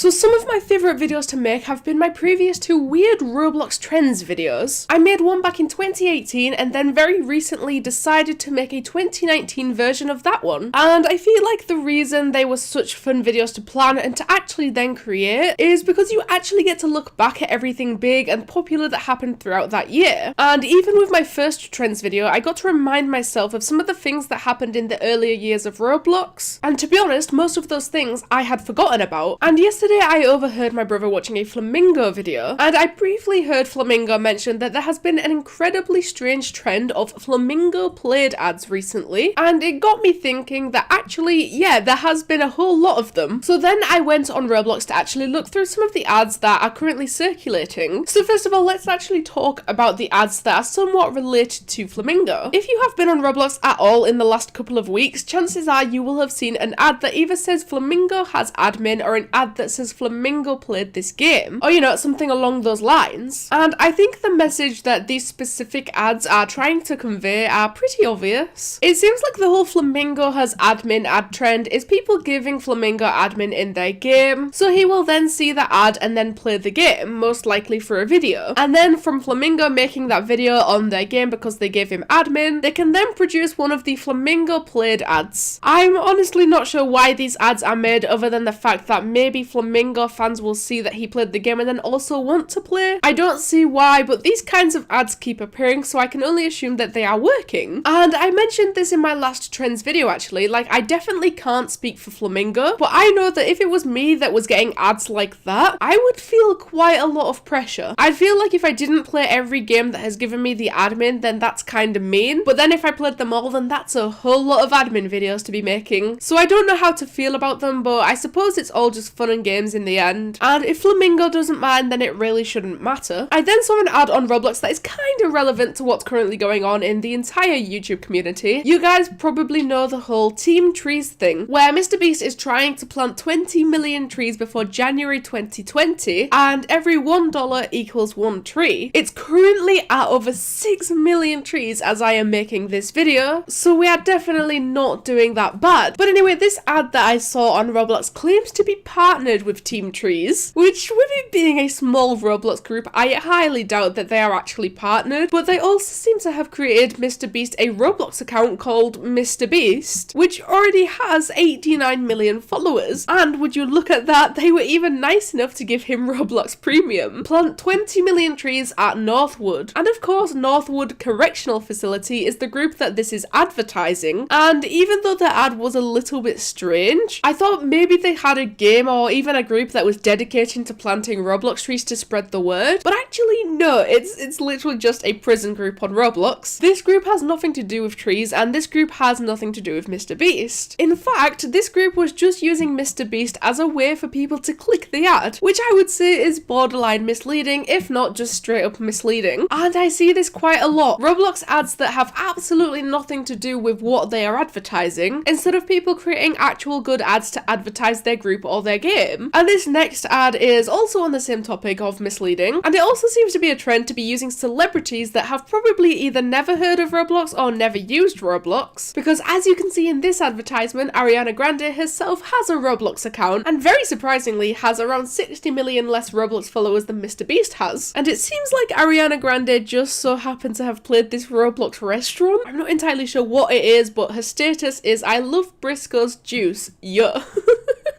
So some of my favourite videos to make have been my previous two weird Roblox trends videos. I made one back in 2018 and then very recently decided to make a 2019 version of that one. And I feel like the reason they were such fun videos to plan and to actually then create is because you actually get to look back at everything big and popular that happened throughout that year. And even with my first trends video, I got to remind myself of some of the things that happened in the earlier years of Roblox. And to be honest, most of those things I had forgotten about. And yesterday I overheard my brother watching a Flamingo video, and I briefly heard Flamingo mention that there has been an incredibly strange trend of Flamingo played ads recently, and it got me thinking that actually, yeah, there has been a whole lot of them. So then I went on Roblox to actually look through some of the ads that are currently circulating. So first of all, let's actually talk about the ads that are somewhat related to Flamingo. If you have been on Roblox at all in the last couple of weeks, chances are you will have seen an ad that either says Flamingo has admin or an ad that says Flamingo played this game, or you know, something along those lines. And I think the message that these specific ads are trying to convey are pretty obvious. It seems like the whole Flamingo has admin ad trend is people giving Flamingo admin in their game, so he will then see the ad and then play the game, most likely for a video. And then from Flamingo making that video on their game because they gave him admin, they can then produce one of the Flamingo played ads. I'm honestly not sure why these ads are made other than the fact that maybe Flamingo fans will see that he played the game and then also want to play. I don't see why, but these kinds of ads keep appearing, so I can only assume that they are working. And I mentioned this in my last trends video actually, like I definitely can't speak for Flamingo, but I know that if it was me that was getting ads like that, I would feel quite a lot of pressure. I'd feel like if I didn't play every game that has given me the admin, then that's kind of mean, but then if I played them all, then that's a whole lot of admin videos to be making. So I don't know how to feel about them, but I suppose it's all just fun and games in the end. And if Flamingo doesn't mind, then it really shouldn't matter. I then saw an ad on Roblox that is kind of relevant to what's currently going on in the entire YouTube community. You guys probably know the whole Team Trees thing, where MrBeast is trying to plant 20 million trees before January 2020, and every $1 equals one tree. It's currently at over 6 million trees as I am making this video, so we are definitely not doing that bad. But anyway, this ad that I saw on Roblox claims to be partnered with Team Trees, which with it being a small Roblox group, I highly doubt that they are actually partnered, but they also seem to have created MrBeast a Roblox account called MrBeast, which already has 89 million followers. And would you look at that, they were even nice enough to give him Roblox Premium. Plant 20 million trees at Northwood. And of course, Northwood Correctional Facility is the group that this is advertising, and even though the ad was a little bit strange, I thought maybe they had a game or even a group that was dedicated to planting Roblox trees to spread the word, but actually no, it's literally just a prison group on Roblox. This group has nothing to do with trees, and this group has nothing to do with MrBeast. In fact, this group was just using MrBeast as a way for people to click the ad, which I would say is borderline misleading, if not just straight up misleading. And I see this quite a lot. Roblox ads that have absolutely nothing to do with what they are advertising, instead of people creating actual good ads to advertise their group or their game. And this next ad is also on the same topic of misleading, and it also seems to be a trend to be using celebrities that have probably either never heard of Roblox or never used Roblox, because as you can see in this advertisement, Ariana Grande herself has a Roblox account, and very surprisingly has around 60 million less Roblox followers than MrBeast has. And it seems like Ariana Grande just so happened to have played this Roblox restaurant. I'm not entirely sure what it is, but her status is "I love Briscoe's juice, yeah."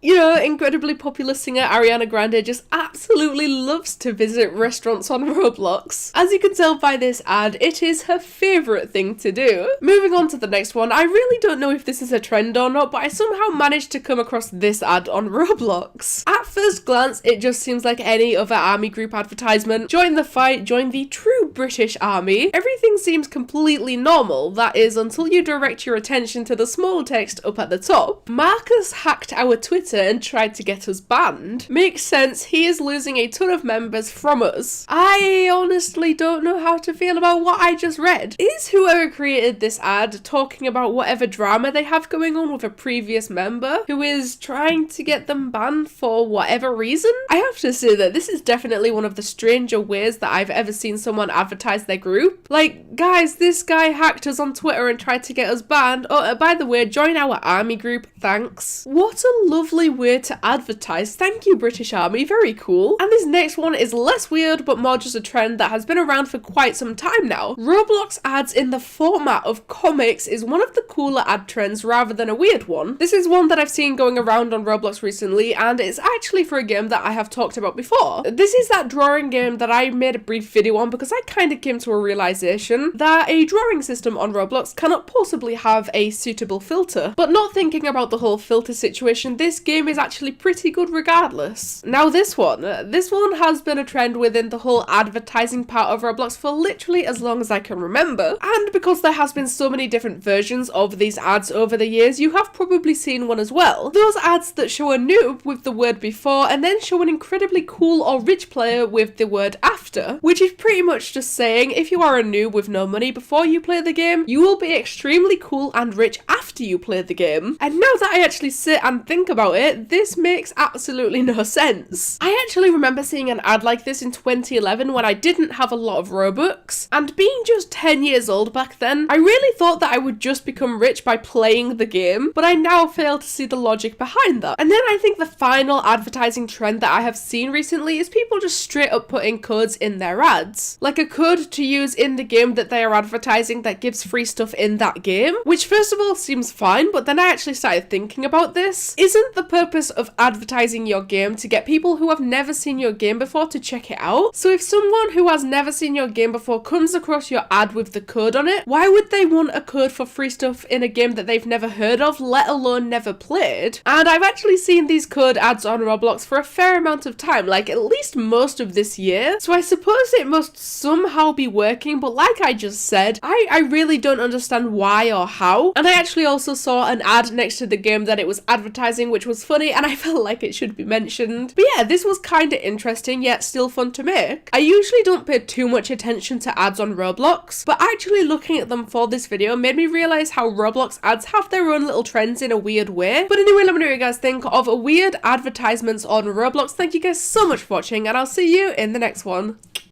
You know, incredibly popular singer Ariana Grande just absolutely loves to visit restaurants on Roblox. As you can tell by this ad, it is her favourite thing to do. Moving on to the next one, I really don't know if this is a trend or not, but I somehow managed to come across this ad on Roblox. At first glance, it just seems like any other army group advertisement. Join the fight, join the true British army. Everything seems completely normal, that is, until you direct your attention to the small text up at the top. Marcus hacked our Twitter and tried to get us banned. Makes sense, he is losing a ton of members from us. I honestly don't know how to feel about what I just read. Is whoever created this ad talking about whatever drama they have going on with a previous member who is trying to get them banned for whatever reason? I have to say that this is definitely one of the stranger ways that I've ever seen someone advertise their group. Like, guys, this guy hacked us on Twitter and tried to get us banned. Oh, by the way, join our army group, thanks. What a lovely lovely way to advertise. Thank you, British Army, very cool. And this next one is less weird, but more just a trend that has been around for quite some time now. Roblox ads in the format of comics is one of the cooler ad trends rather than a weird one. This is one that I've seen going around on Roblox recently, and it's actually for a game that I have talked about before. This is that drawing game that I made a brief video on because I kind of came to a realization that a drawing system on Roblox cannot possibly have a suitable filter. But not thinking about the whole filter situation, this game is actually pretty good regardless. Now this one has been a trend within the whole advertising part of Roblox for literally as long as I can remember, and because there has been so many different versions of these ads over the years, you have probably seen one as well. Those ads that show a noob with the word before and then show an incredibly cool or rich player with the word after, which is pretty much just saying if you are a noob with no money before you play the game, you will be extremely cool and rich after you play the game. And now that I actually sit and think about it, this makes absolutely no sense. I actually remember seeing an ad like this in 2011 when I didn't have a lot of Robux, and being just 10 years old back then, I really thought that I would just become rich by playing the game, but I now fail to see the logic behind that. And then I think the final advertising trend that I have seen recently is people just straight up putting codes in their ads. Like a code to use in the game that they are advertising that gives free stuff in that game, which first of all seems fine, but then I actually started thinking about this. Isn't the purpose of advertising your game to get people who have never seen your game before to check it out? So if someone who has never seen your game before comes across your ad with the code on it, why would they want a code for free stuff in a game that they've never heard of, let alone never played? And I've actually seen these code ads on Roblox for a fair amount of time, like at least most of this year, so I suppose it must somehow be working, but like I just said, I really don't understand why or how. And I actually also saw an ad next to the game that it was advertising, which was funny, and I felt like it should be mentioned. But yeah, this was kind of interesting, yet still fun to make. I usually don't pay too much attention to ads on Roblox, but actually looking at them for this video made me realize how Roblox ads have their own little trends in a weird way. But anyway, let me know what you guys think of weird advertisements on Roblox. Thank you guys so much for watching, and I'll see you in the next one.